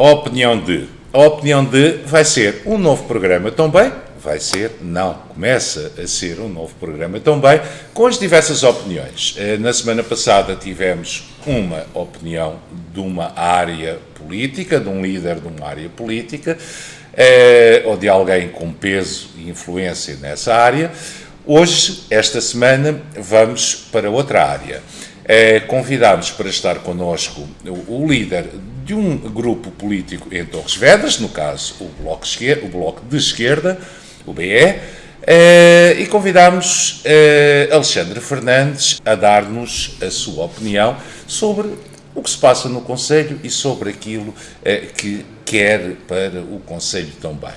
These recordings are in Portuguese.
A opinião de vai ser um novo programa também. Começa a ser um novo programa também, com as diversas opiniões. Na semana passada tivemos uma opinião de uma área política, de um líder de uma área política, ou de alguém com peso e influência nessa área. Hoje, esta semana, vamos para outra área. Convidámos para estar connosco o líder de um grupo político em Torres Vedras, no caso o Bloco de Esquerda, o BE, e convidámos Alexandre Fernandes a dar-nos a sua opinião sobre o que se passa no Conselho e sobre aquilo que quer para o Conselho também.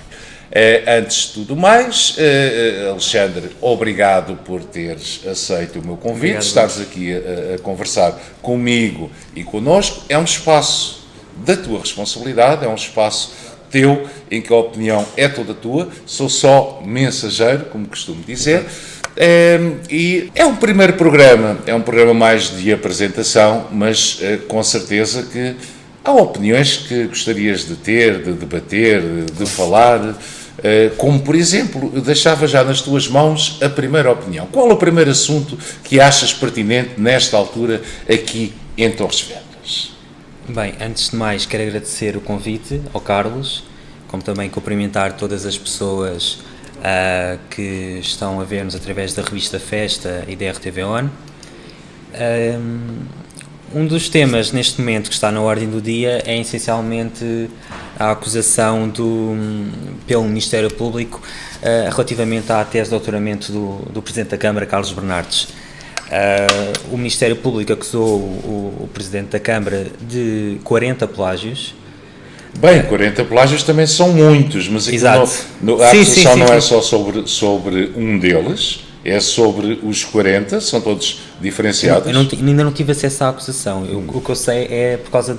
Antes de tudo mais, Alexandre, obrigado por teres aceito o meu convite, obrigado. Estares aqui a conversar comigo e connosco. É um espaço da tua responsabilidade, é um espaço teu, em que a opinião é toda tua, sou só mensageiro, como costumo dizer, e é um primeiro programa, é um programa mais de apresentação, mas com certeza que há opiniões que gostarias de ter, de debater, de falar, como por exemplo, deixava já nas tuas mãos a primeira opinião. Qual é o primeiro assunto que achas pertinente nesta altura aqui em Torres Vedras? Bem, antes de mais quero agradecer o convite ao Carlos, como também cumprimentar todas as pessoas que estão a ver-nos através da revista Festa e da RTV ON. Um dos temas neste momento que está na ordem do dia é essencialmente a acusação pelo Ministério Público relativamente à tese de doutoramento do Presidente da Câmara, Carlos Bernardes. O Ministério Público acusou o Presidente da Câmara de 40 plágios. Bem, 40 plágios também são muitos, mas aqui a acusação não é só sobre um deles, é sobre os 40, são todos diferenciados. Ainda não tive acesso à acusação. O que eu sei é por causa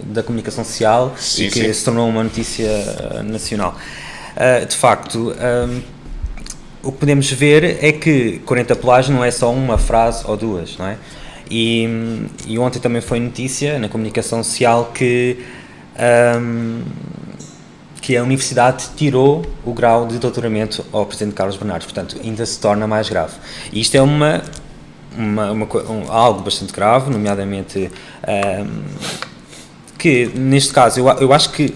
da comunicação social que se tornou uma notícia nacional. De facto, o que podemos ver é que 40 plágios não é só uma frase ou duas, não é? E ontem também foi notícia na comunicação social que a Universidade tirou o grau de doutoramento ao Presidente Carlos Bernardes, portanto ainda se torna mais grave. E isto é algo bastante grave, nomeadamente que neste caso eu acho que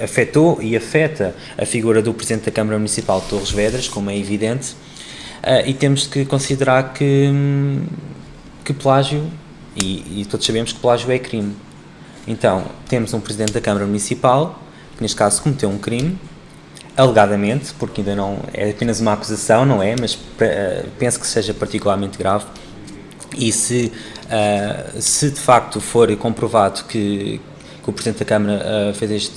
afetou e afeta a figura do Presidente da Câmara Municipal de Torres Vedras, como é evidente, e temos que considerar que plágio, e todos sabemos que plágio é crime. Então, temos um Presidente da Câmara Municipal, que neste caso cometeu um crime, alegadamente, porque ainda não é apenas uma acusação, não é, mas penso que seja particularmente grave, e se de facto for comprovado que o Presidente da Câmara fez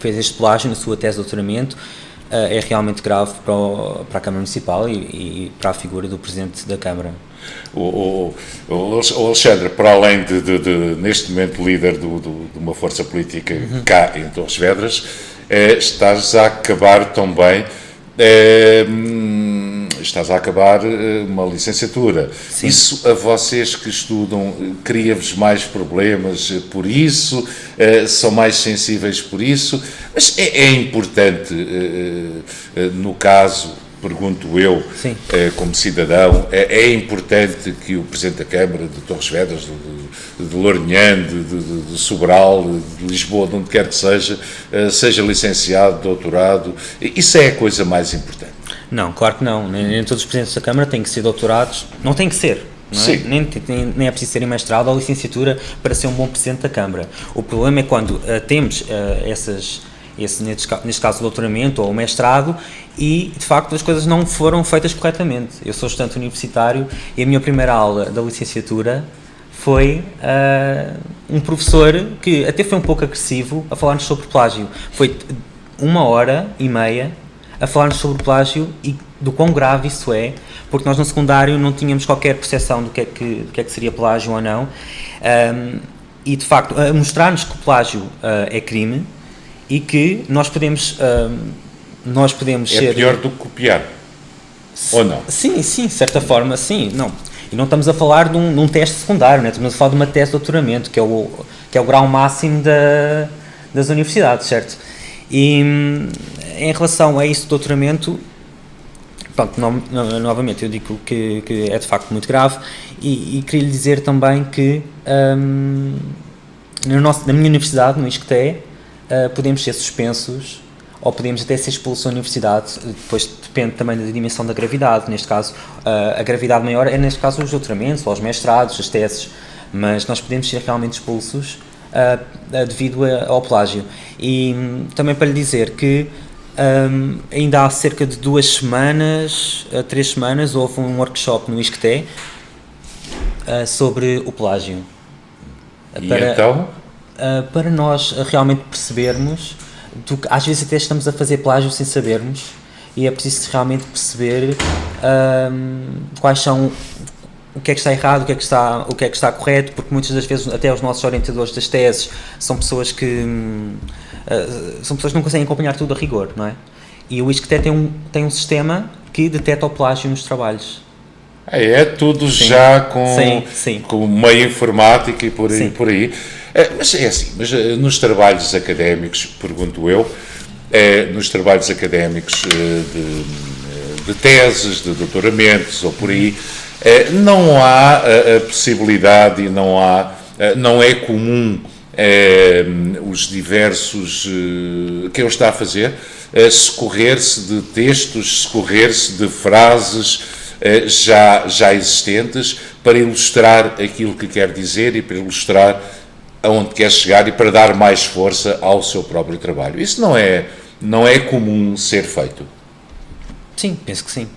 este plágio na sua tese de doutoramento, é realmente grave para a Câmara Municipal e para a figura do Presidente da Câmara. O Alexandre, para além de neste momento líder de uma força política cá em Torres Vedras, estás a acabar também uma licenciatura. Sim. Isso a vocês que estudam cria-vos mais problemas por isso? São mais sensíveis por isso? Mas é importante, no caso, pergunto eu, como cidadão, é importante que o Presidente da Câmara de Torres Vedras, de Lourinhã, de Sobral, de Lisboa, de onde quer que seja licenciado, doutorado. Isso é a coisa mais importante. Não, claro que não. Nem todos os Presidentes da Câmara têm que ser doutorados. Não tem que ser. Não é? Nem é preciso serem mestrado ou licenciatura para ser um bom Presidente da Câmara. O problema é quando temos neste caso o doutoramento ou o mestrado e de facto as coisas não foram feitas corretamente. Eu sou estudante universitário e a minha primeira aula da licenciatura foi um professor que até foi um pouco agressivo a falar-nos sobre plágio. Foi 1h30 a falar-nos sobre plágio e do quão grave isso é, porque nós no secundário não tínhamos qualquer percepção do que é que seria plágio ou não, e de facto a mostrar-nos que o plágio é crime e que nós podemos ser... É pior do que copiar, ou não? Sim, de certa forma, sim. Não. E não estamos a falar de um teste secundário, né? Estamos a falar de uma tese de doutoramento, que que é o grau máximo das universidades, certo? E em relação a isso do doutoramento, pronto, novamente eu digo que é de facto muito grave e queria lhe dizer também que na minha universidade, no ISCTE, podemos ser suspensos ou podemos até ser expulsos da universidade, depois depende também da dimensão da gravidade. Neste caso, a gravidade maior é, neste caso, os doutoramentos, ou os mestrados, as teses, mas nós podemos ser realmente expulsos devido ao plágio. E também para lhe dizer que ainda há cerca de 2 semanas, 3 semanas, houve um workshop no ISCTE sobre o plágio. Então? Para nós realmente percebermos que às vezes até estamos a fazer plágio sem sabermos, e é preciso realmente perceber quais são, o que é que está errado, o que é que está correto, porque muitas das vezes até os nossos orientadores das teses são pessoas que não conseguem acompanhar tudo a rigor, não é? E o ISCTE tem um sistema que detecta o plágio nos trabalhos. É tudo sim. Já com meio informática e por aí. Mas é assim, nos trabalhos académicos, pergunto eu, nos trabalhos académicos de teses, de doutoramentos ou por aí, não há a possibilidade e não é comum os diversos que ele está a fazer, socorrer-se de textos, socorrer-se de frases já existentes para ilustrar aquilo que quer dizer e para ilustrar aonde quer chegar e para dar mais força ao seu próprio trabalho. Isso não é comum ser feito. Sim, penso que sim.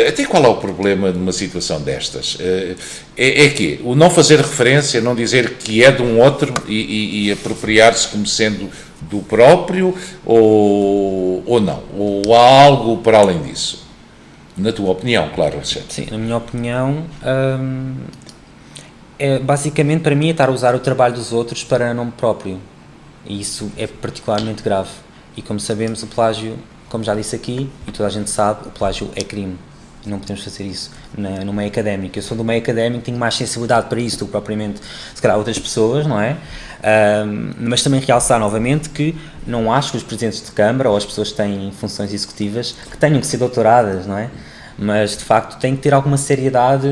Até qual é o problema de uma situação destas? É que o não fazer referência, não dizer que é de um outro e apropriar-se como sendo do próprio ou não? Ou há algo para além disso? Na tua opinião, claro, Alexandre. Sim, na minha opinião, basicamente para mim é estar a usar o trabalho dos outros para nome próprio. E isso é particularmente grave. E como sabemos, o plágio, como já disse aqui, e toda a gente sabe, o plágio é crime. Não podemos fazer isso no meio académico. Eu sou do meio académico, tenho mais sensibilidade para isso do que propriamente, se calhar, outras pessoas, não é? Mas também realçar novamente que não acho que os presidentes de Câmara ou as pessoas que têm funções executivas que tenham que ser doutoradas, não é? Mas de facto tem que ter alguma seriedade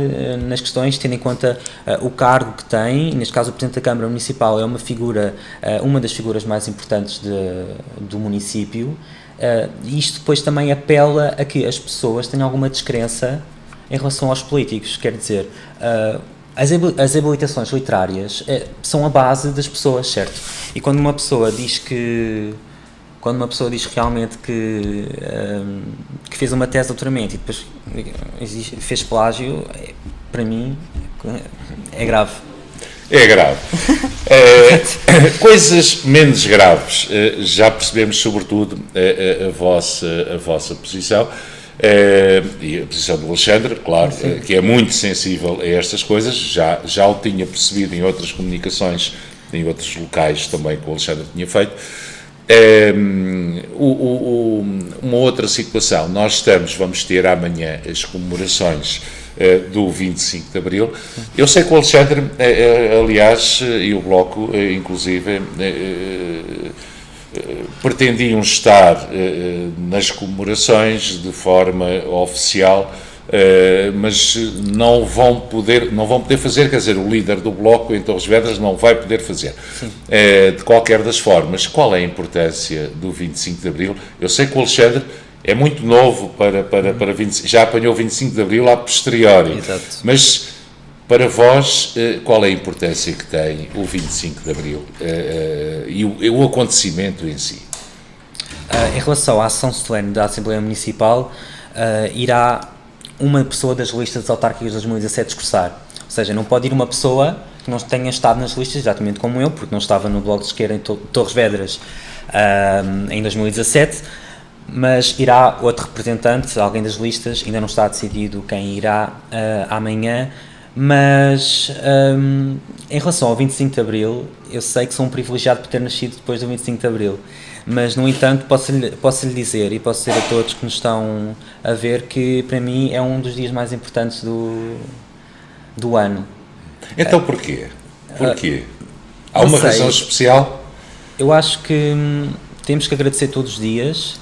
nas questões, tendo em conta o cargo que tem. Neste caso, o Presidente da Câmara Municipal é uma das figuras mais importantes do município. E isto depois também apela a que as pessoas tenham alguma descrença em relação aos políticos. Quer dizer, as habilitações literárias são a base das pessoas, certo? E quando uma pessoa diz realmente que fez uma tese de doutoramento e depois fez plágio, para mim é grave. É grave. Coisas menos graves. Já percebemos, sobretudo, a vossa posição e a posição do Alexandre, claro, que é muito sensível a estas coisas. Já o tinha percebido em outras comunicações, em outros locais também que o Alexandre tinha feito. Uma outra situação, vamos ter amanhã as comemorações do 25 de Abril. Eu sei que o Alexandre, aliás, e o Bloco, inclusive, pretendiam estar nas comemorações de forma oficial, mas não vão poder fazer, quer dizer, o líder do Bloco em Torres Vedras não vai poder fazer. De qualquer das formas, qual é a importância do 25 de Abril? Eu sei que o Alexandre é muito novo para 20, já apanhou o 25 de Abril a posteriori. Exato. Mas para vós, qual é a importância que tem o 25 de Abril e o acontecimento em si? Em relação à ação solene da Assembleia Municipal, irá uma pessoa das listas autárquicas de 2017 discursar. Ou seja, não pode ir uma pessoa que não tenha estado nas listas, exatamente como eu, porque não estava no Bloco de Esquerda em Torres Vedras em 2017, mas irá outro representante, alguém das listas, ainda não está decidido quem irá amanhã, mas em relação ao 25 de Abril, eu sei que sou um privilegiado por ter nascido depois do 25 de Abril, mas no entanto posso lhe dizer, e posso dizer a todos que nos estão a ver, que para mim é um dos dias mais importantes do ano. Então porquê? Porquê? Há uma razão especial? Eu acho que temos que agradecer todos os dias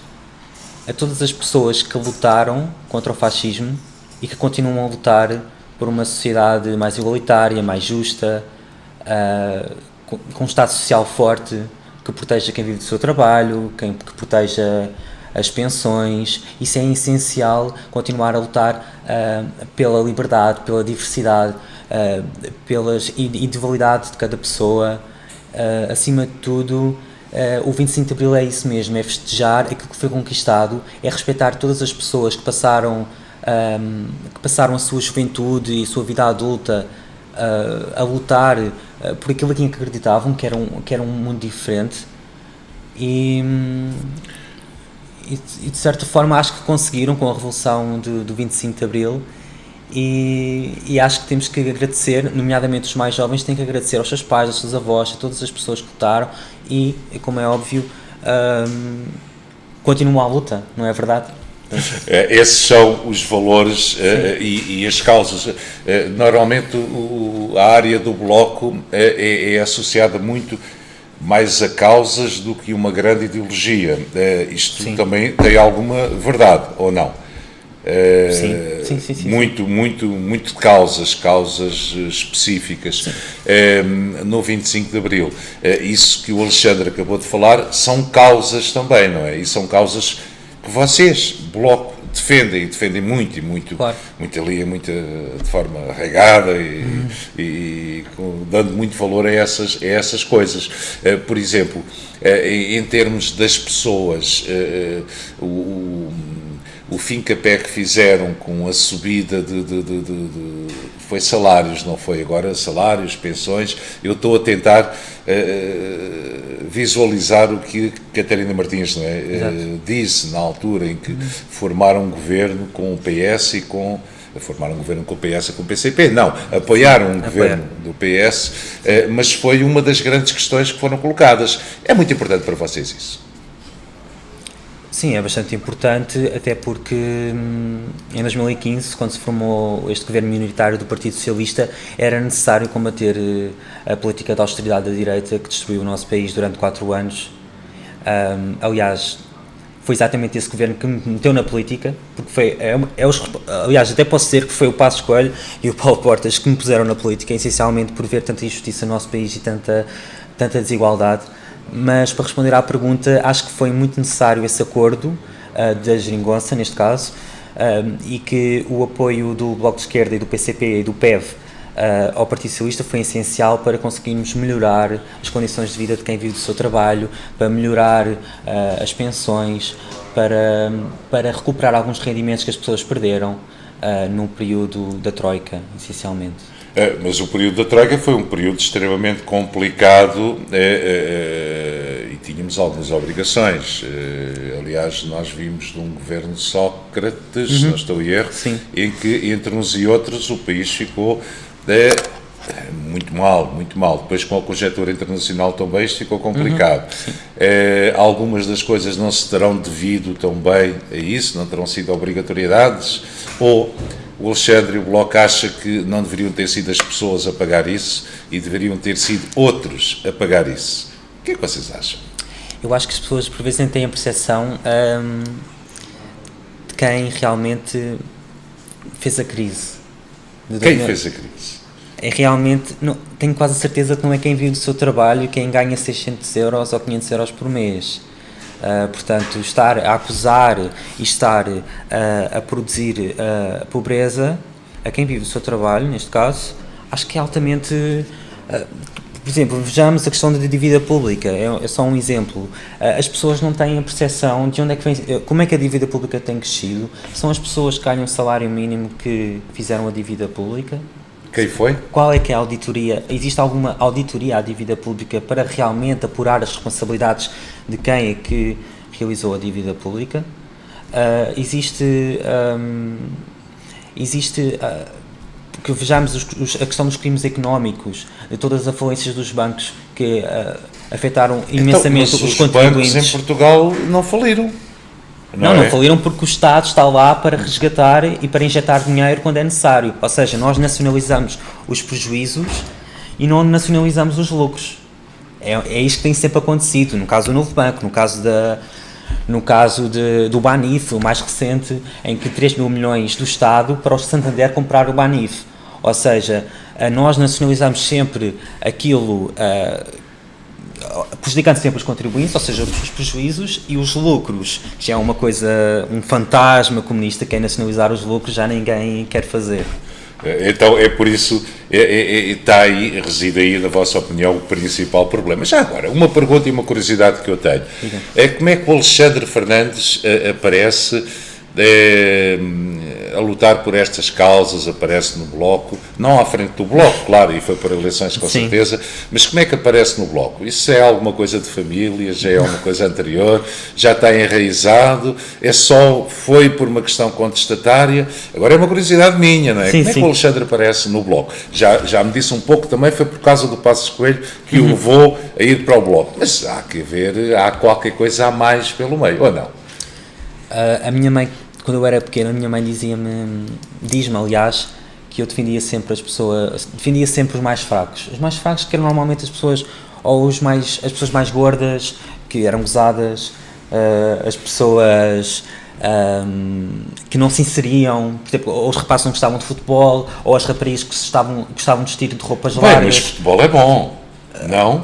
a todas as pessoas que lutaram contra o fascismo e que continuam a lutar por uma sociedade mais igualitária, mais justa, com um Estado social forte, que proteja quem vive do seu trabalho, que proteja as pensões. Isso é essencial, continuar a lutar pela liberdade, pela diversidade, pela individualidade de cada pessoa. Acima de tudo, o 25 de Abril é isso mesmo, é festejar aquilo que foi conquistado, é respeitar todas as pessoas que passaram a sua juventude e a sua vida adulta a lutar por aquilo em que acreditavam, que era um mundo diferente, e de certa forma acho que conseguiram com a revolução do 25 de Abril, e acho que temos que agradecer, nomeadamente os mais jovens, têm que agradecer aos seus pais, aos seus avós, a todas as pessoas que lutaram e, como é óbvio, continuam à luta, não é verdade? Esses são os valores e as causas. Normalmente a área do Bloco é associada muito mais a causas do que uma grande ideologia. Isto Sim. também tem alguma verdade, ou não? Sim. Muito de causas específicas. No 25 de Abril. Isso que o Alexandre acabou de falar são causas também, não é? E são causas que vocês, Bloco, defendem muito, claro. muito de forma regada e dando muito valor a essas coisas. Por exemplo, em termos das pessoas, o fincapé que fizeram com a subida foi salários, não foi agora salários, pensões. Eu estou a tentar visualizar o que Catarina Martins, não é? Disse na altura em que formaram um governo com o PS e formaram um governo com o PS e com o PCP. Não, apoiaram um governo do PS, mas foi uma das grandes questões que foram colocadas. É muito importante para vocês isso? Sim, é bastante importante, até porque em 2015, quando se formou este governo minoritário do Partido Socialista, era necessário combater a política de austeridade da direita que destruiu o nosso país durante 4 anos. Aliás, foi exatamente esse governo que me meteu na política, porque aliás, até posso dizer que foi o Passos Coelho e o Paulo Portas que me puseram na política, essencialmente por ver tanta injustiça no nosso país e tanta desigualdade. Mas, para responder à pergunta, acho que foi muito necessário esse acordo da geringonça, neste caso, e que o apoio do Bloco de Esquerda e do PCP e do PEV ao Partido Socialista foi essencial para conseguirmos melhorar as condições de vida de quem vive do seu trabalho, para melhorar as pensões, para recuperar alguns rendimentos que as pessoas perderam no período da Troika, essencialmente. Mas o período da Troika foi um período extremamente complicado e tínhamos algumas obrigações. Aliás, nós vimos de um governo de Sócrates, não estou em erro, Sim. em que entre uns e outros o país ficou muito mal. Depois, com a conjectura internacional também, isto ficou complicado. Algumas das coisas não se terão devido também a isso, não terão sido obrigatoriedades, ou o Alexandre e o Bloco acham que não deveriam ter sido as pessoas a pagar isso e deveriam ter sido outros a pagar isso. O que é que vocês acham? Eu acho que as pessoas por vezes têm a percepção de quem realmente fez a crise. Quem fez a crise? Realmente, não, tenho quase a certeza que não é quem vive do seu trabalho e quem ganha 600 euros ou 500 euros por mês. Portanto, estar a acusar e estar a produzir pobreza a quem vive do seu trabalho, neste caso, acho que é altamente... por exemplo, vejamos a questão da dívida pública, é só um exemplo. As pessoas não têm a percepção de onde é que vem, como é que a dívida pública tem crescido. São as pessoas que ganham o salário mínimo que fizeram a dívida pública. Quem foi? Qual é que é a auditoria? Existe alguma auditoria à dívida pública para realmente apurar as responsabilidades de quem é que realizou a dívida pública? Que vejamos a questão dos crimes económicos, de todas as falências dos bancos que afetaram imensamente então, os contribuintes. Os bancos em Portugal não faliram. Não faliram porque o Estado está lá para resgatar e para injetar dinheiro quando é necessário. Ou seja, nós nacionalizamos os prejuízos e não nacionalizamos os lucros. É isto que tem sempre acontecido, no caso do Novo Banco, no caso do Banif, o mais recente, em que 3 mil milhões do Estado para o Santander comprar o Banif. Ou seja, nós nacionalizamos sempre aquilo, prejudicando sempre os contribuintes, ou seja, os prejuízos e os lucros, que já é uma coisa, um fantasma comunista, que é nacionalizar os lucros, já ninguém quer fazer. Então é por isso, está aí, reside aí, na vossa opinião, o principal problema. Já agora, uma pergunta e uma curiosidade que eu tenho. É como é que o Alexandre Fernandes aparece a lutar por estas causas, aparece no Bloco, não à frente do Bloco, claro, e foi por eleições com Sim. certeza, mas como é que aparece no Bloco? Isso é alguma coisa de família, já é alguma coisa anterior, já está enraizado, foi por uma questão contestatária? Agora é uma curiosidade minha, não é? Sim, Como é que o Alexandre aparece no Bloco? Já me disse um pouco também, foi por causa do Passos Coelho que o levou a ir para o Bloco, mas há que ver, há qualquer coisa a mais pelo meio, ou não? A minha mãe, quando eu era pequeno, a minha mãe diz-me, aliás, que eu defendia sempre os mais fracos. Os mais fracos que eram normalmente as pessoas, ou as pessoas mais gordas, que eram gozadas, as pessoas que não se inseriam, por exemplo, ou os rapazes que não gostavam de futebol, ou as raparigas que gostavam de vestir de roupas largas. Mas futebol é bom. Não?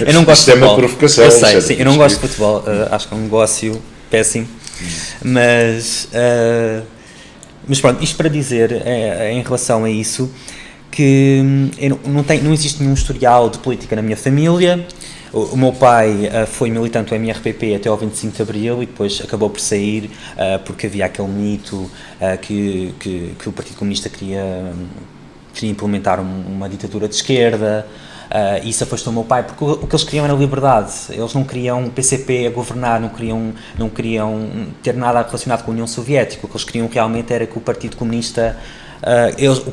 Eu não gosto de futebol. Isto é uma provocação. Eu sei, sim, eu não gosto de futebol. Acho que é um negócio péssimo. Mas pronto, isto para dizer, em relação a isso, que não existe nenhum historial de política na minha família. O meu pai foi militante do MRPP até ao 25 de Abril e depois acabou por sair porque havia aquele mito que o Partido Comunista queria implementar uma ditadura de esquerda. Isso afastou o meu pai, porque o que eles queriam era liberdade. Eles não queriam o PCP a governar, não queriam ter nada relacionado com a União Soviética. O que eles queriam realmente era que o Partido Comunista,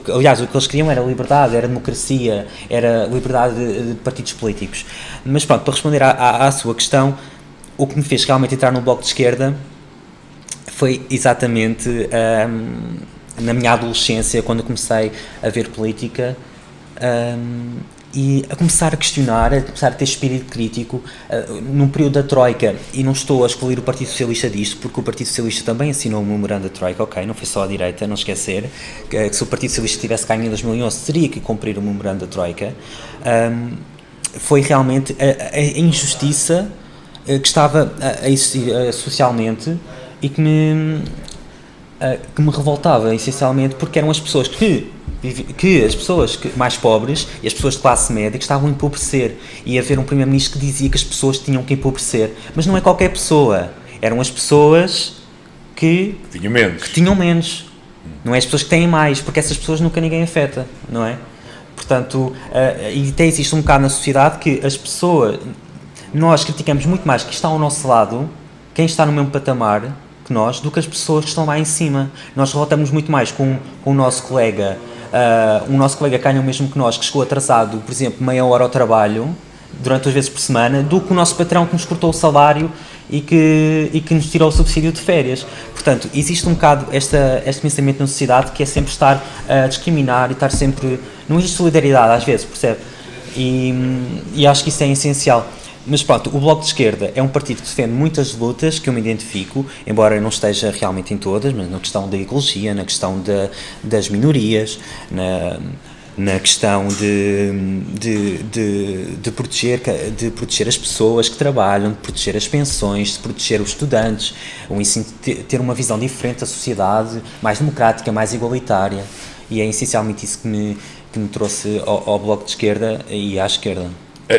aliás, o que eles queriam era liberdade, era democracia, era liberdade de partidos políticos. Mas pronto, para responder à sua questão, o que me fez realmente entrar no Bloco de Esquerda foi exatamente na minha adolescência, quando eu comecei a ver política, e a começar a questionar, a começar a ter espírito crítico num período da Troika, e não estou a excluir o Partido Socialista disto, porque o Partido Socialista também assinou o memorando da Troika, ok, não foi só a direita, não esquecer, que se o Partido Socialista tivesse ganho em 2011, teria que cumprir o memorando da Troika. Foi realmente a injustiça que estava a existir socialmente e que me revoltava, essencialmente, porque eram as pessoas as pessoas mais pobres e as pessoas de classe média que estavam a empobrecer, e haver um primeiro-ministro que dizia que as pessoas tinham que empobrecer, mas não é qualquer pessoa, eram as pessoas que tinham menos, não é as pessoas que têm mais, porque essas pessoas nunca ninguém afeta, não é? Portanto, e até existe um bocado na sociedade que as pessoas, nós criticamos muito mais quem está ao nosso lado, quem está no mesmo patamar que nós, do que as pessoas que estão lá em cima. Nós revoltamos muito mais com o nosso colega, que ganha o mesmo que nós, que chegou atrasado, por exemplo, meia hora ao trabalho, durante 2 vezes por semana, do que o nosso patrão que nos cortou o salário e que nos tirou o subsídio de férias. Portanto, existe um bocado este pensamento na sociedade, que é sempre estar a discriminar e estar sempre... Não existe solidariedade às vezes, percebe? E acho que isso é essencial. Mas pronto, o Bloco de Esquerda é um partido que defende muitas lutas que eu me identifico, embora eu não esteja realmente em todas, mas na questão da ecologia, na questão das minorias, na questão de proteger as pessoas que trabalham, de proteger as pensões, de proteger os estudantes, o ensino, ter uma visão diferente da sociedade, mais democrática, mais igualitária, e é essencialmente isso que me trouxe ao Bloco de Esquerda e à esquerda.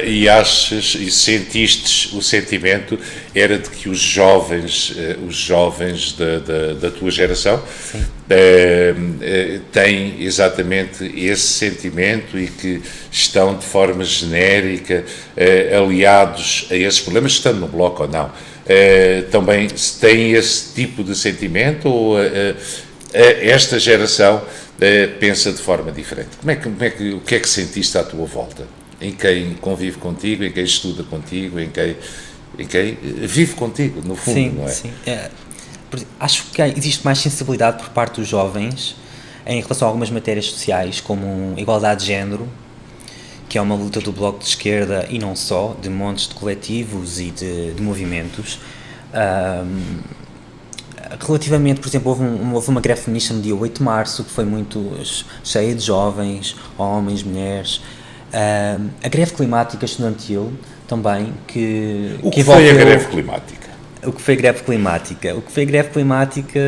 E achas e sentiste o sentimento era de que os jovens da tua geração têm exatamente esse sentimento e que estão de forma genérica aliados a esses problemas, estando no Bloco ou não? Também têm esse tipo de sentimento, ou esta geração pensa de forma diferente? O que é que sentiste à tua volta? Em quem convive contigo, em quem estuda contigo, em quem vive contigo, no fundo, sim, não é? Sim. Acho que existe mais sensibilidade por parte dos jovens em relação a algumas matérias sociais, como igualdade de género que é uma luta do Bloco de Esquerda e não só, de montes de coletivos e de movimentos. Relativamente, por exemplo, houve uma greve feminista no dia 8 de março, que foi muito cheia de jovens, homens, mulheres. A greve climática estudantil também, que O que foi a greve climática? O que foi a greve climática? O que foi a greve climática,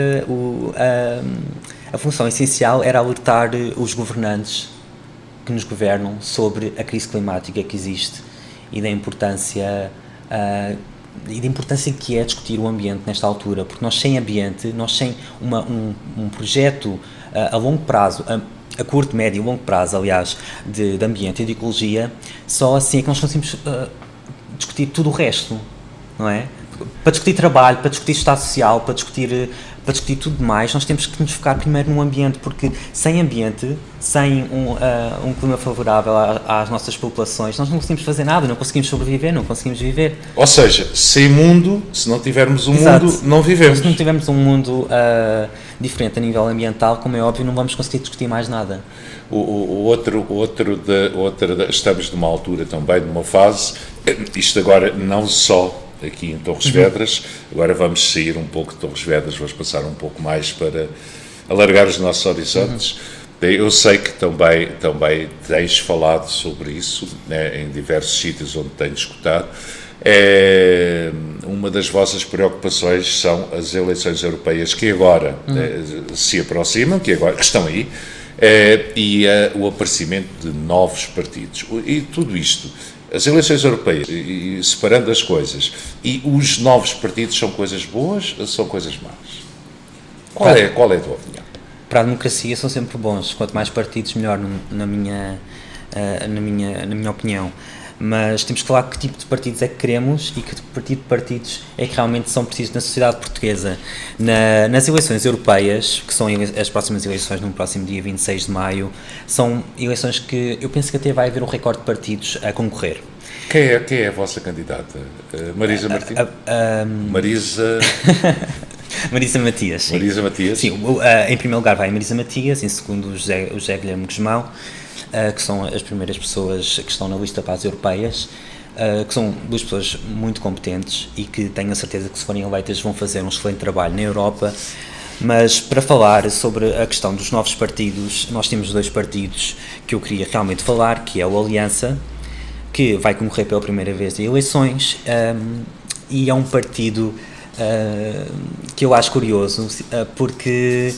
a função essencial era alertar os governantes que nos governam sobre a crise climática que existe e da importância que é discutir o ambiente nesta altura, porque nós sem ambiente, nós sem um projeto a longo prazo, a curto, médio e longo prazo, aliás, de ambiente e de ecologia, só assim é que nós conseguimos discutir tudo o resto, não é? Para discutir trabalho, para discutir estado social, para discutir tudo mais, nós temos que nos focar primeiro no ambiente, porque sem ambiente, sem um clima favorável às nossas populações, nós não conseguimos fazer nada, não conseguimos sobreviver, não conseguimos viver. Ou seja, sem mundo, se não tivermos um Exato. mundo, não vivemos. Se não tivermos um mundo diferente a nível ambiental, como é óbvio, não vamos conseguir discutir mais nada. Estamos numa altura também, numa fase, isto agora não só aqui em Torres Vedras, agora vamos sair um pouco de Torres Vedras, vamos passar um pouco mais para alargar os nossos horizontes. Eu sei que também tens falado sobre isso, né, em diversos sítios onde tens escutado. Uma das vossas preocupações são as eleições europeias que agora se aproximam, que estão aí, e o aparecimento de novos partidos. E tudo isto, as eleições europeias, e separando as coisas, e os novos partidos são coisas boas ou são coisas más? Qual é a tua opinião? Para a democracia são sempre bons, quanto mais partidos melhor, na minha opinião. Mas temos que falar que tipo de partidos é que queremos e que tipo de partidos é que realmente são precisos na sociedade portuguesa. Nas eleições europeias, que são as próximas eleições no próximo dia 26 de maio, são eleições que eu penso que até vai haver um recorde de partidos a concorrer. Quem é a vossa candidata? Marisa Martins? Marisa Matias. Sim. Marisa Matias? Sim, em primeiro lugar vai a Marisa Matias, em segundo o José Guilherme Gusmão, que são as primeiras pessoas que estão na lista para as europeias, que são duas pessoas muito competentes e que tenho a certeza que, se forem eleitas, vão fazer um excelente trabalho na Europa. Mas para falar sobre a questão dos novos partidos, nós temos dois partidos que eu queria realmente falar, que é o Aliança, que vai concorrer pela primeira vez em eleições, e é um partido que eu acho curioso, porque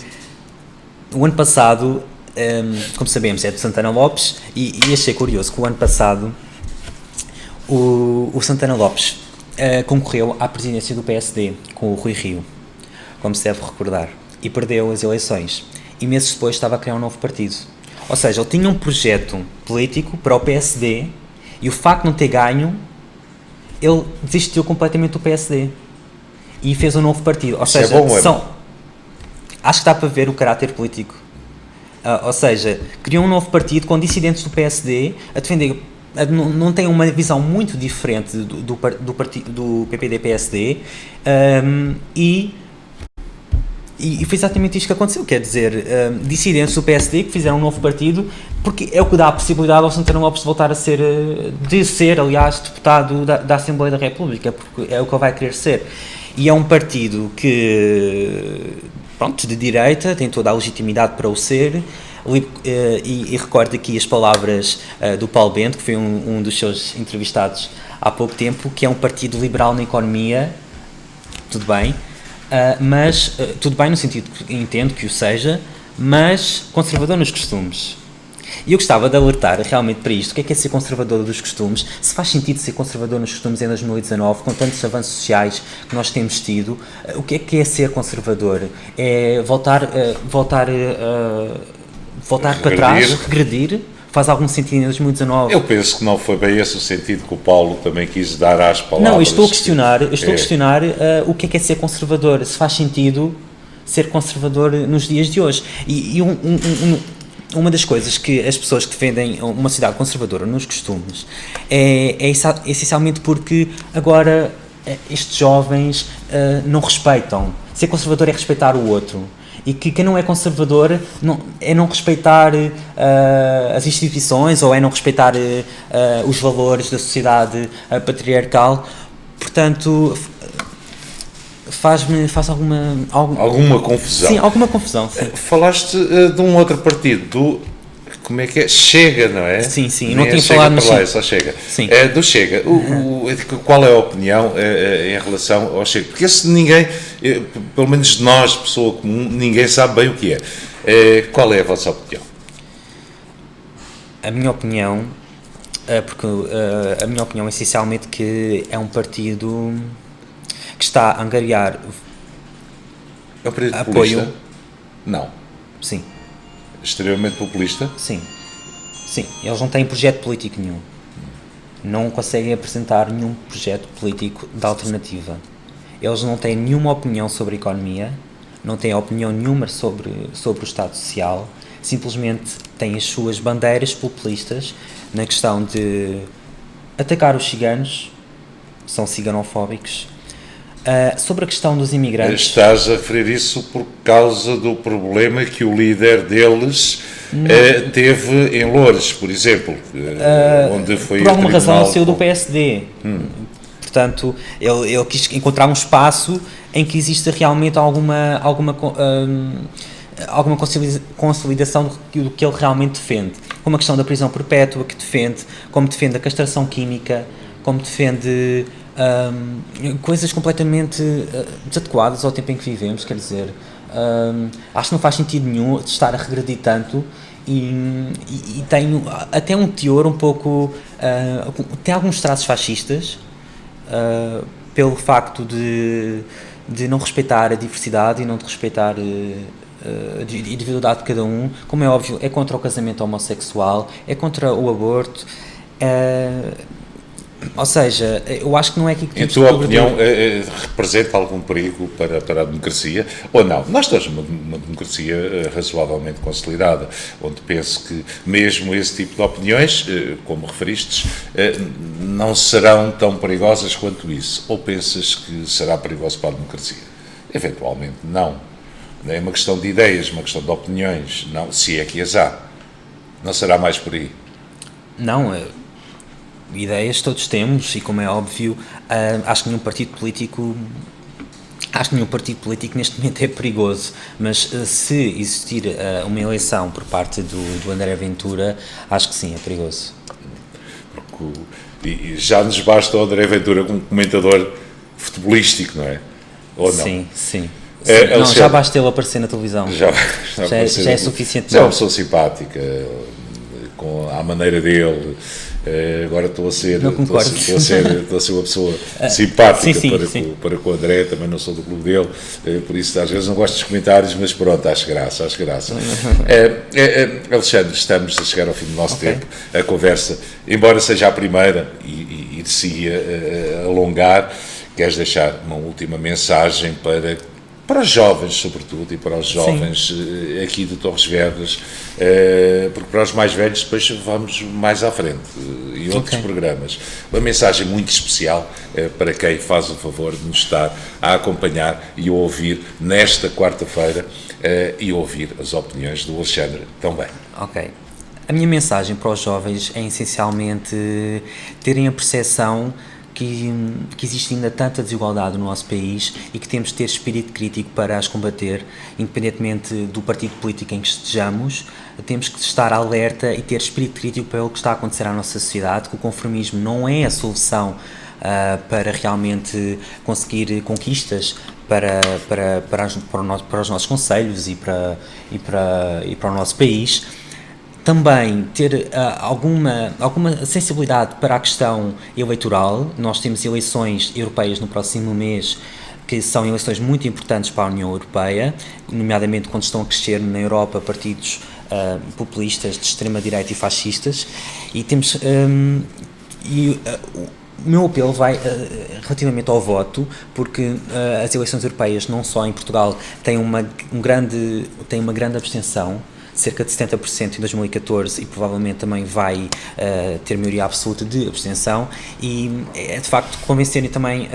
o ano passado, como sabemos, é do Santana Lopes, e achei curioso que o ano passado o Santana Lopes concorreu à presidência do PSD com o Rui Rio, como se deve recordar, e perdeu as eleições, e meses depois estava a criar um novo partido. Ou seja, ele tinha um projeto político para o PSD, e o facto de não ter ganho, ele desistiu completamente do PSD e fez um novo partido. Ou seja, acho que dá para ver o caráter político. Ou seja, criou um novo partido com dissidentes do PSD a defender. Não tem uma visão muito diferente do PPD-PSD, e foi exatamente isto que aconteceu, quer dizer, dissidentes do PSD que fizeram um novo partido, porque é o que dá a possibilidade ao Santana Lopes de voltar a ser, aliás, deputado da Assembleia da República, porque é o que ele vai querer ser. E é um partido que, pronto, de direita, tem toda a legitimidade para o ser, e recordo aqui as palavras do Paulo Bento, que foi um dos seus entrevistados há pouco tempo, que é um partido liberal na economia, tudo bem, mas tudo bem no sentido que entendo que o seja, mas conservador nos costumes. E eu gostava de alertar realmente para isto. O que é ser conservador dos costumes? Se faz sentido ser conservador nos costumes em 2019, com tantos avanços sociais que nós temos tido, o que é ser conservador? É voltar para trás, regredir? Faz algum sentido em 2019? Eu penso que não foi bem esse o sentido que o Paulo também quis dar às palavras. Não, eu estou a questionar o que é ser conservador, se faz sentido ser conservador nos dias de hoje. E uma das coisas que as pessoas que defendem uma sociedade conservadora nos costumes é essencialmente porque agora estes jovens não respeitam. Ser conservador é respeitar o outro. e que quem não é conservador é não respeitar as instituições ou é não respeitar os valores da sociedade patriarcal. Portanto, faz alguma confusão. Sim, alguma confusão. Sim. Falaste de um outro partido, como é que é? Chega, não é? Sim, Nem não tenho Chega falado, para mas lá, sim. é só Chega. Sim. Do Chega, qual é a opinião em relação ao Chega? Porque se ninguém, pelo menos nós, pessoa comum, ninguém sabe bem o que é. Qual é a vossa opinião? A minha opinião, a minha opinião é essencialmente que é um partido que está a angariar É um partido apoio. populista? Não. Sim. Extremamente populista? Sim, eles não têm projeto político nenhum, não conseguem apresentar nenhum projeto político de alternativa, eles não têm nenhuma opinião sobre a economia, não têm opinião nenhuma sobre o Estado Social, simplesmente têm as suas bandeiras populistas na questão de atacar os ciganos, são ciganofóbicos. Sobre a questão dos imigrantes... Estás a referir isso por causa do problema que o líder deles teve em Loures, por exemplo, onde foi por alguma razão ele saiu do com... PSD. Portanto, ele quis encontrar um espaço em que exista realmente alguma consolidação do que ele realmente defende, como a questão da prisão perpétua que defende, como defende a castração química, como defende coisas completamente desadequadas ao tempo em que vivemos. Quer dizer, acho que não faz sentido nenhum estar a regredir tanto e tem até um teor um pouco, tem alguns traços fascistas, pelo facto de não respeitar a diversidade e não de respeitar a individualidade de cada um. Como é óbvio, é contra o casamento homossexual, é contra o aborto, ou seja, eu acho que não é aqui que temos que... Em tua opinião, representa algum perigo para a democracia? Ou não? Nós estamos numa democracia razoavelmente consolidada, onde penso que mesmo esse tipo de opiniões, como referistes, não serão tão perigosas quanto isso. Ou pensas que será perigoso para a democracia? Eventualmente, não. É uma questão de ideias, uma questão de opiniões, não, se é que as há. Não será mais por aí? Não, ideias todos temos e, como é óbvio, acho que nenhum partido político neste momento é perigoso, mas se existir uma eleição por parte do André Ventura, acho que sim, é perigoso. E já nos basta o André Ventura como comentador futebolístico, não é? Ou não? Sim. Não, já basta ele aparecer na televisão. Já é suficiente. Já é uma pessoa simpática, à maneira dele. Agora estou a ser uma pessoa simpática para com o André, também não sou do clube dele, por isso às vezes não gosto dos comentários, mas pronto, acho graça. Alexandre, estamos a chegar ao fim do nosso tempo. A conversa, embora seja a primeira e de si alongar, queres deixar uma última mensagem para os jovens, sobretudo, e para os jovens aqui de Torres Vedras, porque para os mais velhos depois vamos mais à frente, e outros programas. Uma mensagem muito especial para quem faz o favor de nos estar a acompanhar e a ouvir nesta quarta-feira, e ouvir as opiniões do Alexandre também. Ok. A minha mensagem para os jovens é essencialmente terem a percepção que existe ainda tanta desigualdade no nosso país e que temos de ter espírito crítico para as combater, independentemente do partido político em que estejamos. Temos que estar alerta e ter espírito crítico para o que está a acontecer à nossa sociedade, que o conformismo não é a solução para realmente conseguir conquistas para os nossos concelhos e para o nosso país. Também ter alguma sensibilidade para a questão eleitoral. Nós temos eleições europeias no próximo mês, que são eleições muito importantes para a União Europeia, nomeadamente quando estão a crescer na Europa partidos populistas de extrema-direita e fascistas, e temos... O meu apelo vai relativamente ao voto, porque as eleições europeias, não só em Portugal, têm uma grande abstenção. cerca de 70% em 2014 e provavelmente também vai ter maioria absoluta de abstenção, e é de facto convencerem também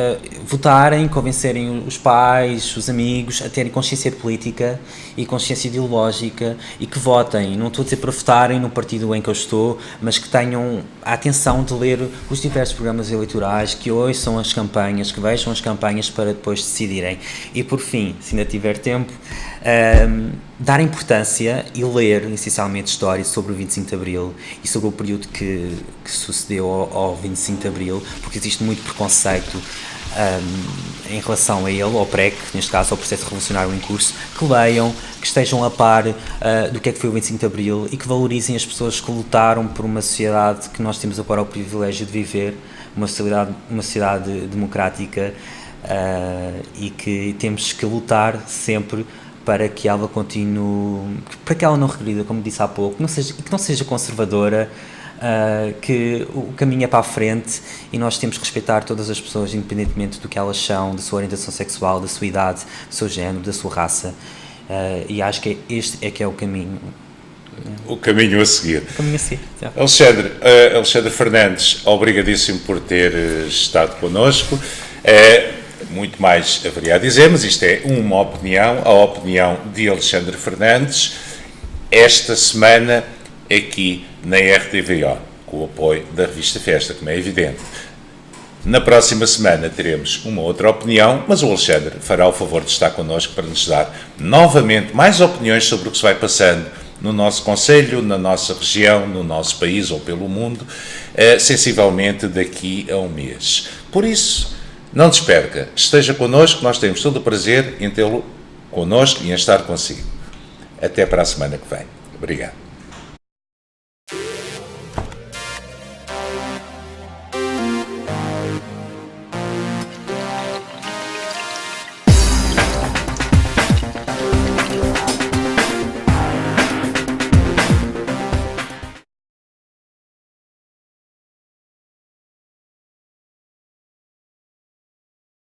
votarem, convencerem os pais, os amigos a terem consciência política e consciência ideológica e que votem. Não estou a dizer para votarem no partido em que eu estou, mas que tenham a atenção de ler os diversos programas eleitorais, que ouçam as campanhas, que vejam as campanhas para depois decidirem. E por fim, se ainda tiver tempo, dar importância e ler essencialmente histórias sobre o 25 de Abril e sobre o período que sucedeu ao 25 de Abril, porque existe muito preconceito em relação a ele, ao PREC, neste caso ao processo revolucionário em curso, que leiam, que estejam a par do que é que foi o 25 de Abril e que valorizem as pessoas que lutaram por uma sociedade que nós temos agora o privilégio de viver, uma sociedade democrática, e que temos que lutar sempre para que ela continue, para que ela não regrida, como disse há pouco, que não seja conservadora, que o caminho é para a frente e nós temos que respeitar todas as pessoas, independentemente do que elas são, da sua orientação sexual, da sua idade, do seu género, da sua raça, e acho que este é que é o caminho. O caminho a seguir. O caminho a seguir. Alexandre Fernandes, obrigadíssimo por ter estado connosco. Muito mais haveria a dizer, mas isto é uma opinião, a opinião de Alexandre Fernandes, esta semana aqui na RTVO, com o apoio da revista Festa, como é evidente. Na próxima semana teremos uma outra opinião, mas o Alexandre fará o favor de estar connosco para nos dar novamente mais opiniões sobre o que se vai passando no nosso concelho, na nossa região, no nosso país ou pelo mundo, sensivelmente daqui a um mês. Por isso, não desperca, esteja connosco, nós temos todo o prazer em tê-lo connosco e em estar consigo. Até para a semana que vem. Obrigado.